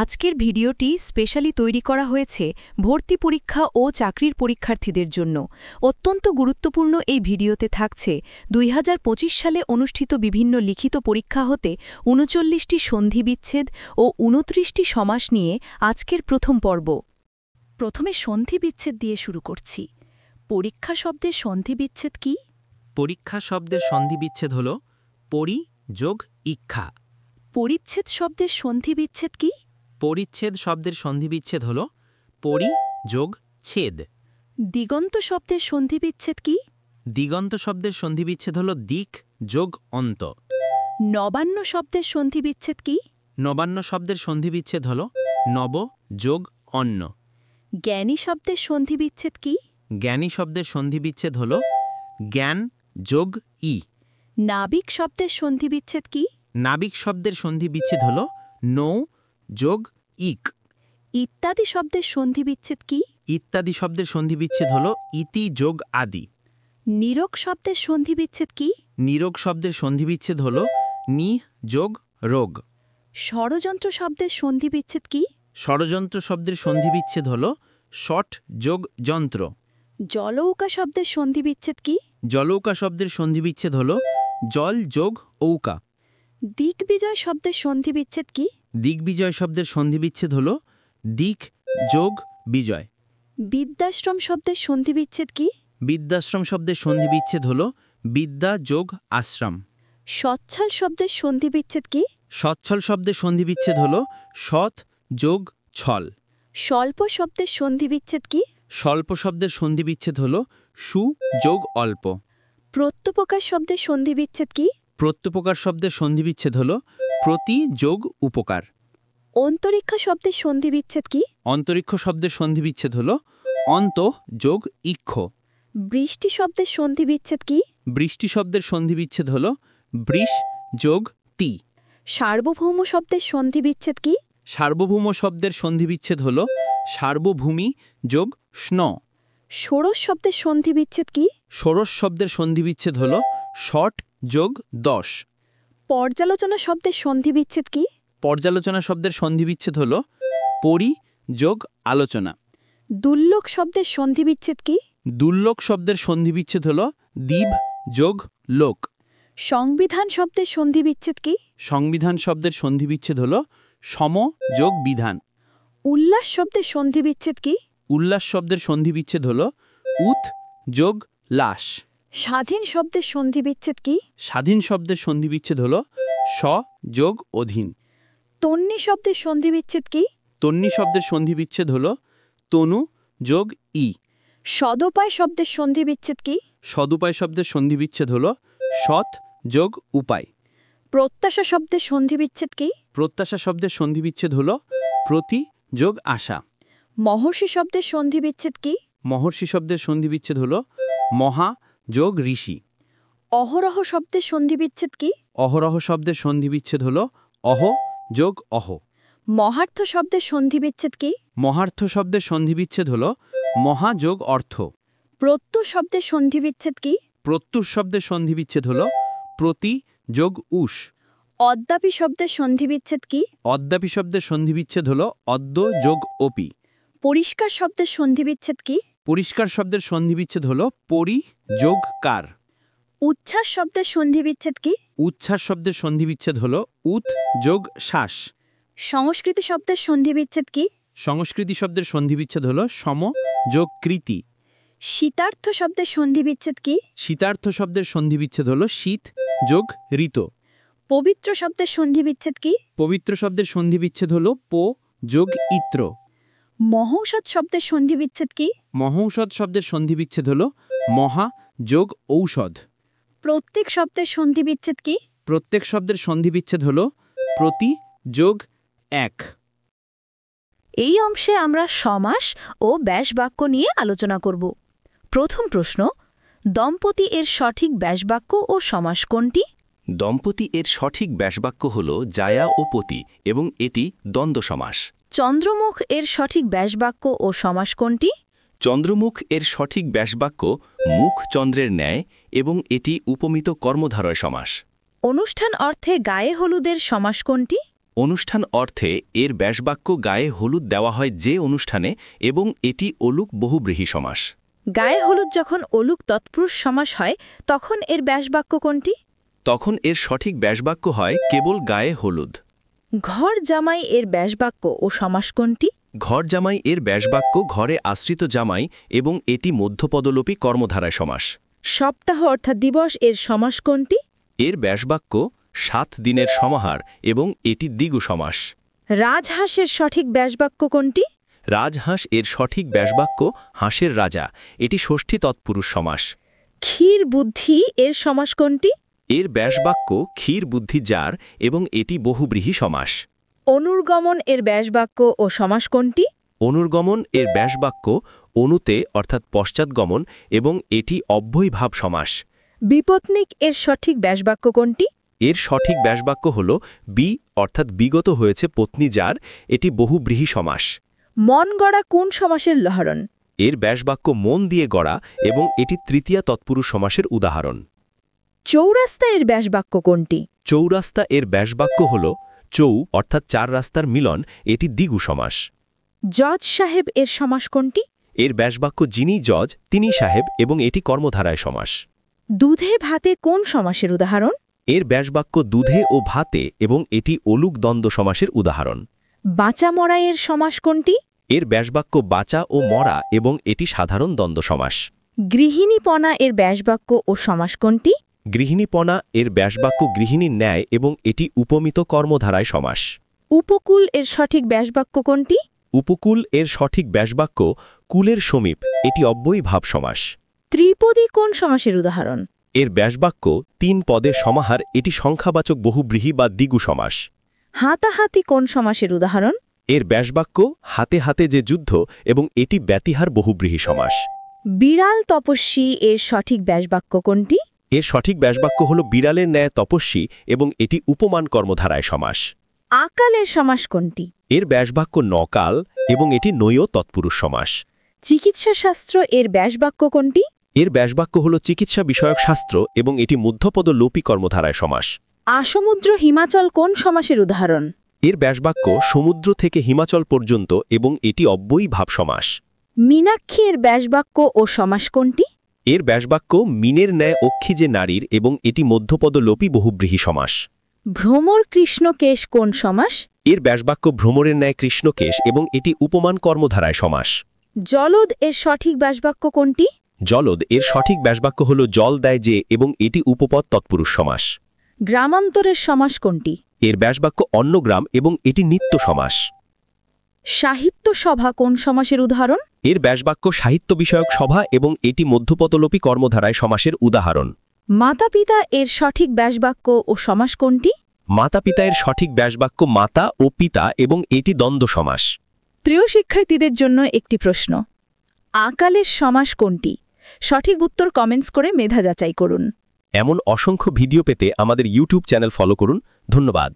আজকের ভিডিওটি স্পেশালি তৈরি করা হয়েছে ভর্তি পরীক্ষা ও চাকরির পরীক্ষার্থীদের জন্য। অত্যন্ত গুরুত্বপূর্ণ এই ভিডিওতে থাকছে 2025 সালে অনুষ্ঠিত বিভিন্ন লিখিত পরীক্ষা হতে 39টি সন্ধিবিচ্ছেদ ও 29টি সমাস নিয়ে আজকের প্রথম পর্ব। প্রথমে সন্ধিবিচ্ছেদ দিয়ে শুরু করছি। পরীক্ষা শব্দের সন্ধিবিচ্ছেদ কি? পরীক্ষা শব্দের সন্ধিবিচ্ছেদ হল পরি যোগ ইক্ষা। পরিচ্ছেদ শব্দের সন্ধিবিচ্ছেদ কি? পরিচ্ছেদ শব্দের সন্ধিবিচ্ছেদ হল পরি যোগ ছেদ। দিগন্ত শব্দের সন্ধিবিচ্ছেদ কি? দিগন্ত শব্দের সন্ধিবিচ্ছেদ হল দিক যোগ অন্ত। নবান্ন শব্দের সন্ধিবিচ্ছেদ কি? নবান্ন শব্দের সন্ধিবিচ্ছেদ হল নব যোগ অন্ন। জ্ঞানী শব্দের সন্ধিবিচ্ছেদ কি? জ্ঞানী শব্দের সন্ধিবিচ্ছেদ হল জ্ঞান যোগ ই। নাবিক শব্দের সন্ধিবিচ্ছেদ কি? নাবিক শব্দের সন্ধিবিচ্ছেদ হল নৌ যোগ ইক। ইত্যাদি শব্দের সন্ধিবিচ্ছেদ কি? ইত্যাদি শব্দের সন্ধিবিচ্ছেদ হল ইতি যোগ আদি। নিরোগ শব্দের সন্ধিবিচ্ছেদ কি? নিরোগ শব্দের সন্ধিবিচ্ছেদ হল নি যোগ রোগ। ষড়যন্ত্র শব্দের সন্ধিবিচ্ছেদ কি? ষড়যন্ত্র শব্দের সন্ধিবিচ্ছেদ হল ষট যোগ যন্ত্র। জলৌকা শব্দের সন্ধিবিচ্ছেদ কি? জলৌকা শব্দের সন্ধিবিচ্ছেদ হল জল যোগ ঔকা। দিগ্বিজয় শব্দের সন্ধিবিচ্ছেদ কি? দিগ্বিজয় শব্দের সন্ধিবিচ্ছেদ হল দিক যোগ বিজয়। বিদ্যাশ্রম শব্দের সন্ধিবিচ্ছেদ কি? বিদ্যাশ্রম শব্দের সন্ধিবিচ্ছেদ হল বিদ্যা যোগ আশ্রম। সচ্ছল শব্দের সন্ধিবিচ্ছেদ কি? সচ্ছল শব্দের সন্ধিবিচ্ছেদ হল সৎ যোগ ছল। স্বল্প শব্দের সন্ধিবিচ্ছেদ কি? স্বল্প শব্দের সন্ধিবিচ্ছেদ হল সু যোগ অল্প। প্রত্যুপকার শব্দের সন্ধিবিচ্ছেদ কি? প্রত্যুপকার শব্দের সন্ধিবিচ্ছেদ হল প্রতি যোগ উপকার। অন্তরীক্ষ শব্দের সন্ধিবিচ্ছেদ কি? অন্তরিক্ষ শব্দের সন্ধিবিচ্ছেদ হল অন্ত যোগ ইক্ষ। বৃষ্টি শব্দের সন্ধিবিচ্ছেদ কি? বৃষ্টি শব্দের সন্ধিবিচ্ছেদ হল বৃষ যোগ তি। সার্বভৌম শব্দের সন্ধিবিচ্ছেদ কি? সার্বভৌম শব্দের সন্ধিবিচ্ছেদ হল সার্বভূমি যোগ স্ন। ষোড়শ শব্দের সন্ধিবিচ্ছেদ কি? ষোড়শ শব্দের সন্ধিবিচ্ছেদ হল ষট যোগ 10। পর্যালোচনা শব্দের সন্ধিবিচ্ছেদ কি? পর্যালোচনা শব্দের সন্ধিবিচ্ছেদ হল পরি যোগ আলোচনা। দুর্লোক শব্দের সন্ধিবিচ্ছেদ কি? দুর্লোক শব্দের সন্ধিবিচ্ছেদ হল দিব যোগ লোক। সংবিধান শব্দের সন্ধিবিচ্ছেদ কি? সংবিধান শব্দের সন্ধিবিচ্ছেদ হল সম যোগ বিধান। উল্লাস শব্দের সন্ধিবিচ্ছেদ কি? উল্লাস শব্দের সন্ধিবিচ্ছেদ হল উত যোগ লাস। স্বাধীন শব্দের সন্ধিবিচ্ছেদ কি? স্বাধীন শব্দের সন্ধিবিচ্ছেদ হল স যোগ অধীন। তন্নি শব্দের সন্ধিবিচ্ছেদ কি? তন্নি শব্দের সন্ধিবিচ্ছেদ হল তনু যোগ ই। সদোপায় শব্দের সন্ধিবিচ্ছেদ কি? সদুপায় শব্দের সন্ধিবিচ্ছেদ হল সৎ যোগ উপায়। প্রত্যাশা শব্দের সন্ধিবিচ্ছেদ কি? প্রত্যাশা শব্দের সন্ধিবিচ্ছেদ হল প্রতি যোগ আশা। মহর্ষি শব্দের সন্ধিবিচ্ছেদ কি? মহর্ষি শব্দের সন্ধিবিচ্ছেদ হল মহা যোগ ঋষি। অহরহ শব্দের সন্ধিবিচ্ছেদ কি? অহরহ শব্দের সন্ধিবিচ্ছেদ হল অহ যোগ অহ। মহার্থ শব্দের সন্ধিবিচ্ছেদ কি? মহার্থ শব্দের সন্ধিবিচ্ছেদ হল মহা যোগ অর্থ। প্রত্যু শব্দের সন্ধিবিচ্ছেদ কি? প্রত্যুষ শব্দের সন্ধিবিচ্ছেদ হল প্রতি যোগ উষ। অদ্যাপি শব্দের সন্ধিবিচ্ছেদ কি? অদ্যাপি শব্দের সন্ধিবিচ্ছেদ হল অদ্য যোগ অপি। পরিষ্কার শব্দের সন্ধিবিচ্ছেদ কি? পরিষ্কার শব্দের সন্ধিবিচ্ছেদ হল পরি যোগ কার। উচ্ছ্বাস শব্দের সন্ধিবিচ্ছেদ কি? উচ্ছ্বাস শব্দের সন্ধিবিচ্ছেদ হল উত যোগ শ্বাস। সংস্কৃতি শব্দের সন্ধিবিচ্ছেদ কি? সংস্কৃতি শব্দের সন্ধিবিচ্ছেদ হল সম যোগ কৃতি। শীতার্থ শব্দের সন্ধিবিচ্ছেদ কি? শীতার্থ শব্দের সন্ধিবিচ্ছেদ হল শীত যোগ ঋত। পবিত্র শব্দের সন্ধিবিচ্ছেদ কি? পবিত্র শব্দের সন্ধিবিচ্ছেদ হল পো যোগ ইত্র। মহৌষধ শব্দের সন্ধিবিচ্ছেদ কি? মহৌষধ শব্দের সন্ধিবিচ্ছেদ হল মহা যোগ ঔষধ। প্রত্যেক শব্দের সন্ধিবিচ্ছেদ কি? প্রত্যেক শব্দের সন্ধিবিচ্ছেদ হল প্রতি যোগ এক। এই অংশে আমরা সমাস ও ব্যাসবাক্য নিয়ে আলোচনা করব। প্রথম প্রশ্ন, দম্পতি এর সঠিক ব্যাসবাক্য ও সমাস কোনটি? দম্পতি এর সঠিক ব্যাসবাক্য হল জায়া ও পতি এবং এটি দ্বন্দ্ব সমাস। চন্দ্রমুখ এর সঠিক ব্যাসবাক্য ও সমাস কোনটি? চন্দ্রমুখ এর সঠিক ব্যাসবাক্য মুখ চন্দ্রের ন্যায় এবং এটি উপমিত কর্মধারয় সমাস। অনুষ্ঠান অর্থে গায়ে হলুদের সমাস কোনটি? অনুষ্ঠান অর্থে এর ব্যাসবাক্য গায়ে হলুদ দেওয়া হয় যে অনুষ্ঠানে এবং এটি অলুক বহুব্রীহি সমাস। গায়ে হলুদ যখন অলুক তৎপুরুষ সমাস হয় তখন এর ব্যাসবাক্য কোনটি? তখন এর সঠিক ব্যাসবাক্য হয় কেবল গায়ে হলুদ। ঘর জামাই এর ব্যাসবাক্য ও সমাস কোনটি? ঘর জামাই এর ব্যাসবাক্য ঘরে আশ্রিত জামাই এবং এটি মধ্যপদলোপী কর্মধারায় সমাস। সপ্তাহ অর্থাৎ দিবস এর সমাস কোনটি? এর ব্যাসবাক্য 7 দিনের সমাহার এবং এটি দ্বিগু সমাস। রাজহাঁসের সঠিক ব্যাসবাক্য কোনটি? রাজহাঁস এর সঠিক ব্যাসবাক্য হাঁসের রাজা, এটি ষষ্ঠী তৎপুরুষ সমাস। ক্ষীর বুদ্ধি এর সমাস কোনটি? এর ব্যাসবাক্য ক্ষীর বুদ্ধি যার এবং এটি বহুব্রীহি সমাস। অনুর্গমন এর ব্যাসবাক্য ও সমাস কোনটি? অনুর্গমন এর ব্যাসবাক্য অনুতে অর্থাৎ পশ্চাৎগমন এবং এটি অব্যয়ভাব সমাস। বিপত্নিক এর সঠিক ব্যাসবাক্য কোনটি? এর সঠিক ব্যাসবাক্য হল বি অর্থাৎ বিগত হয়েছে পত্নী যার, এটি বহুব্রীহি সমাস। মন গড়া কোন সমাসের লহরণ? এর ব্যাসবাক্য মন দিয়ে গড়া এবং এটি তৃতীয়া তৎপুরুষ সমাসের উদাহরণ। চৌরাস্তা এর ব্যাসবাক্য কোনটি? চৌরাস্তা এর ব্যাসবাক্য হল চৌ অর্থাৎ 4 রাস্তার মিলন, এটি দ্বিগু সমাস। জজ সাহেব এর সমাস কোনটি? এর ব্যাসবাক্য যিনি জজ তিনি সাহেব এবং এটি কর্মধারায় সমাস। দুধে ভাতে কোন সমাসের উদাহরণ? এর ব্যাসবাক্য দুধে ও ভাতে এবং এটি অলুক দ্বন্দ্ব সমাসের উদাহরণ। বাঁচা মরা এর সমাস কোনটি? এর ব্যাসবাক্য বাঁচা ও মরা এবং এটি সাধারণ দ্বন্দ্ব সমাস। গৃহিণীপনা এর ব্যাসবাক্য ও সমাস কোনটি? গৃহিণীপনা এর ব্যাসবাক্য গৃহিণীর ন্যায় এবং এটি উপমিত কর্মধারায় সমাস। উপকূল এর সঠিক ব্যাসবাক্য কোনটি? উপকূল এর সঠিক ব্যাসবাক্য কুলের সমীপ, এটি অব্যয়ভাব সমাস। ত্রিপদী কোন সমাসের উদাহরণ? এর ব্যাসবাক্য 3 পদের সমাহার, এটি সংখ্যাবাচক বহুব্রীহি বা দ্বিগু সমাস। হাতাহাতি কোন সমাসের উদাহরণ? এর ব্যাসবাক্য হাতে হাতে যে যুদ্ধ এবং এটি ব্যতিহার বহুব্রীহি সমাস। বিড়াল তপস্বী এর সঠিক ব্যাসবাক্য কোনটি? এর সঠিক ব্যাসবাক্য হল বিড়ালের ন্যায় তপস্বী এবং এটি উপমান কর্মধারায় সমাস। আকালের সমাস কোনটি? এর ব্যাসবাক্য নকাল এবং এটি নৈয় তৎপুরুষ সমাস। চিকিৎসাশাস্ত্র এর ব্যাসবাক্য কোনটি? এর ব্যাসবাক্য হল চিকিৎসা বিষয়ক শাস্ত্র এবং এটি মধ্যপদ লোপী কর্মধারায় সমাস। আসমুদ্র হিমাচল কোন সমাসের উদাহরণ? এর ব্যাসবাক্য সমুদ্র থেকে হিমাচল পর্যন্ত এবং এটি অব্যয়ভাব সমাস। মীনাক্ষী এর ব্যাসবাক্য ও সমাস কোনটি? এর ব্যাসবাক্য মিনের ন্যায় অক্ষী যে নারীর এবং এটি মধ্যপদ লোপী বহুব্রীহি সমাস। ভ্রমর কৃষ্ণকেশ কোন সমাস? এর ব্যাসবাক্য ভ্রমরের ন্যায় কৃষ্ণকেশ এবং এটি উপমান কর্মধারায় সমাস। জলদ এর সঠিক ব্যাসবাক্য কোনটি? জলদ এর সঠিক ব্যাসবাক্য হল জল দেয় যে এবং এটি উপপদ তৎপুরুষ সমাস। গ্রামান্তরের সমাস কোনটি? এর ব্যাসবাক্য অন্নগ্রাম এবং এটি নিত্য সমাস। সাহিত্য সভা কোন সমাসের উদাহরণ? এর ব্যাসবাক্য সাহিত্য বিষয়ক সভা এবং এটি মধ্যপদলোপী কর্মধারায় সমাসের উদাহরণ। মাতা পিতা এর সঠিক ব্যাসবাক্য ও সমাস কোনটি? মাতা পিতা এর সঠিক ব্যাসবাক্য মাতা ও পিতা এবং এটি দ্বন্দ্ব সমাস। প্রিয় শিক্ষার্থীদের জন্য একটি প্রশ্ন। আকালের সমাস কোনটি? সঠিক উত্তর কমেন্টস করে মেধা যাচাই করুন। এমন অসংখ্য ভিডিও পেতে আমাদের ইউটিউব চ্যানেল ফলো করুন। ধন্যবাদ।